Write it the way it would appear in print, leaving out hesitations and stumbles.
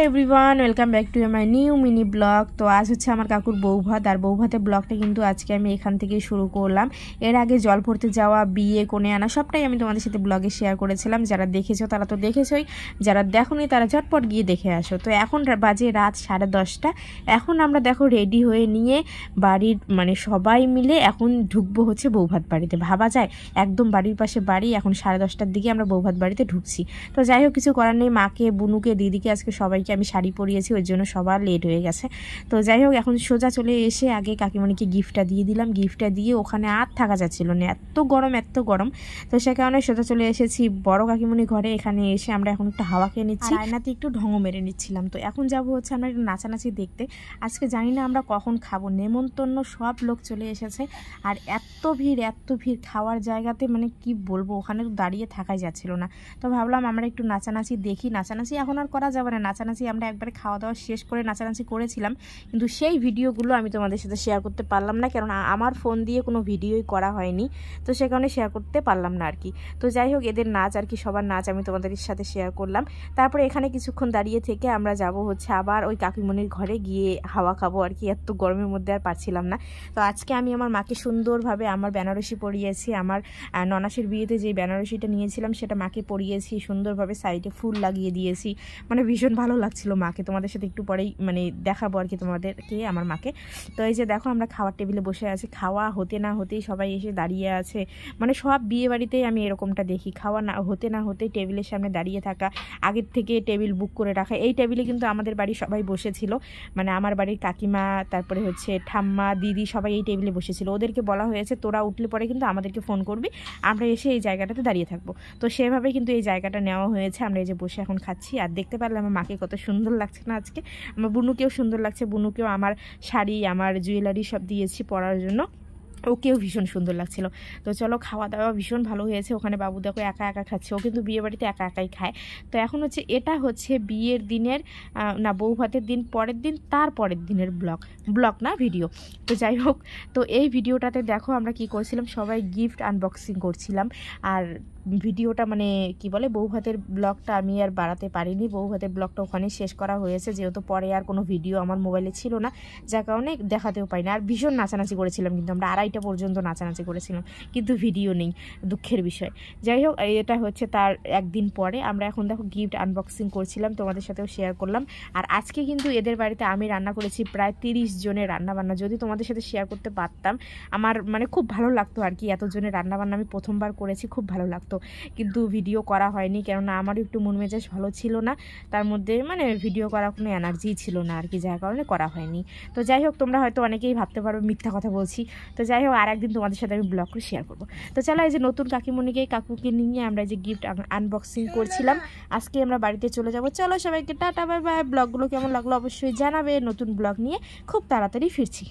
Everyone, welcome back to my new mini blog. তো আজ হচ্ছে আমার কাকুর বৌভাত, আর বৌভাতের ব্লগটা কিন্তু আজকে আমি এখান থেকে শুরু করলাম। এর আগে জল ভরতে যাওয়া, বিয়ে, কোণে আনা সবটাই আমি তোমাদের সাথে ব্লগে শেয়ার করেছিলাম। যারা দেখেছো তারা তো দেখেছোই, যারা দেখোনি তারা ঝটপট গিয়ে দেখে আসো। তো এখন বাজে রাত 10:30। এখন আমরা দেখো রেডি হয়ে নিয়ে বাড়ির মানে সবাই মিলে এখন ঢুকবো হচ্ছে বৌভাত বাড়িতে। ভাবা যায়, একদম বাড়ির পাশে বাড়ি। এখন 10:30টার দিকে আমরা বৌভাত বাড়িতে ঢুকছি। তো যাই হোক, কিছু করার নেই। মাকে, বুনুকে, দিদিকে আজকে সবাইকে আমি শাড়ি পরিয়েছি, ওই জন্য সবার লেট হয়ে গেছে। তো যাই হোক, এখন সোজা চলে এসে আগে কাকিমণিকে গিফটটা দিয়ে দিলাম। গিফটটা দিয়ে ওখানে আর থাকা যাচ্ছিল না, এত গরম। তো সে কারণে সোজা চলে এসেছি বড় কাকিমণি ঘরে। এখানে এসে আমরা এখন একটু হাওয়া খেয়ে নিচ্ছি, আয়নাতে একটু ঢঙ মেরে নিচ্ছিলাম। তো এখন যাবো হচ্ছে আমরা একটু নাচানাচি দেখতে। আজকে জানি না আমরা কখন খাবো, নেমন্তন্ন সব লোক চলে এসেছে। আর এত ভিড় খাওয়ার জায়গাতে মানে কি বলবো, ওখানে তো দাঁড়িয়ে থাকাই যাচ্ছিল না। তো ভাবলাম আমরা একটু নাচানাচি দেখি। নাচানাচি এখন আর করা যাবে না, নাচানাচি আমরা একবারে খাওয়া দাওয়া শেষ করে নাচানাচি করেছিলাম, কিন্তু সেই ভিডিওগুলো আমি তোমাদের সাথে শেয়ার করতে পারলাম না, কারণ আমার ফোন দিয়ে কোনো ভিডিওই করা হয়নি। তো সে কারণে শেয়ার করতে পারলাম না আর কি। তো যাই হোক, এদের নাচ আর কি, সবার নাচ আমি তোমাদের সাথে শেয়ার করলাম। তারপরে এখানে কিছুক্ষণ দাঁড়িয়ে থেকে আমরা যাব হচ্ছে আবার ওই কাকিমণির ঘরে গিয়ে হাওয়া খাবো আর কি। এত গরমের মধ্যে আর পারছিলাম না। তো আজকে আমি আমার মাকে সুন্দরভাবে আমার বেনারসি পরিয়েছি। আমার ননাসের বিয়েতে যে বেনারসিটা নিয়েছিলাম সেটা মাকে পরিয়েছি, সুন্দরভাবে সাইডে ফুল লাগিয়ে দিয়েছি। মানে ভীষণ ভালো লাগছিল মাকে। তোমাদের সাথে একটু পরেই মানে দেখাবো আর কি তোমাদেরকে আমার মাকে। তো এই যে দেখো, আমরা খাওয়ার টেবিলে বসে আছি। খাওয়া হতে না হতেই সবাই এসে দাঁড়িয়ে আছে। মানে সব বিয়ে বাড়িতেই আমি এরকমটা দেখি, খাওয়া না হতেই টেবিলের সামনে দাঁড়িয়ে থাকা, আগের থেকে টেবিল বুক করে রাখা। এই টেবিলে কিন্তু আমাদের বাড়ির সবাই বসেছিল, মানে আমার বাড়ির কাকিমা, তারপরে হচ্ছে ঠাম্মা, দিদি, সবাই এই টেবিলে বসেছিল। ওদেরকে বলা হয়েছে তোরা উঠলে পরে কিন্তু আমাদেরকে ফোন করবি, আমরা এসে এই জায়গাটাতে দাঁড়িয়ে থাকবো। তো সেভাবে কিন্তু এই জায়গাটা নেওয়া হয়েছে। আমরা এই যে বসে এখন খাচ্ছি। আর দেখতে পারলে আমার মাকে কত সুন্দর লাগছে না আজকে। আমার বুনুকেও সুন্দর লাগছে, বুনুকেও আমার শাড়ি, আমার জুয়েলারি সব দিয়েছি পরার জন্য, ওকেও ভীষণ সুন্দর লাগছিল। তো চলো, খাওয়া দাওয়া ভীষণ ভালো হয়েছে। ওখানে বাবু দেখো একা একা খাচ্ছে, ও কিন্তু বিয়ে বাড়িতে একা একাই খায়। তো এখন হচ্ছে এটা হচ্ছে বিয়ের দিনের না, বৌভাতের দিন পরের দিন, তার পরের দিনের ব্লগ না ভিডিও। তো যাই হোক, তো এই ভিডিওটাতে দেখো আমরা কি করছিলাম, সবাই গিফট আনবক্সিং করছিলাম। আর ভিডিওটা মানে কি বলে, বৌভাতের ব্লগটা আমি আর বাড়াতে পারিনি। বৌভাতের ব্লগটা ওখানে শেষ করা হয়েছে, যেহেতু পরে আর কোনো ভিডিও আমার মোবাইলে ছিল না, যার কারণে দেখাতেও পারিনি। আর ভীষণ নাচানাচি করেছিলাম, কিন্তু আমরা 2:30 পর্যন্ত নাচানাচি করেছিলাম, কিন্তু ভিডিও নেই, দুঃখের বিষয়। যাই হোক, এটা হচ্ছে তার একদিন পরে। আমরা এখন দেখো গিফট আনবক্সিং করছিলাম, তোমাদের সাথেও শেয়ার করলাম। আর আজকে কিন্তু এদের বাড়িতে আমি রান্না করেছি প্রায় 30 জনের রান্নাবান্না। যদি তোমাদের সাথে শেয়ার করতে পারতাম, আমার মানে খুব ভালো লাগতো আর কি। এতজনের রান্নাবান্না আমি প্রথমবার করেছি, খুব ভালো লাগতো, কিন্তু ভিডিও করা হয়নি, কেননা আমারও একটু মন মেজাজ ভালো ছিল না, তার মধ্যে মানে ভিডিও করার কোনো এনার্জি ছিল না আর কি, যার কারণে করা হয়নি। তো যাই হোক, তোমরা হয়তো অনেকেই ভাবতে পারবে মিথ্যা কথা বলছি। তো যাই হোক, আর একদিন তোমাদের সাথে আমি ব্লগ করে শেয়ার করবো। তো চলো, এই যে নতুন কাকুকে নিয়ে আমরা যে গিফট আনবক্সিং করছিলাম, আজকে আমরা বাড়িতে চলে যাব। চলো সবাইকে টাটা, বাই বাই। ব্লগগুলো কেমন লাগলো অবশ্যই জানাবে। নতুন ব্লগ নিয়ে খুব তাড়াতাড়ি ফিরছি।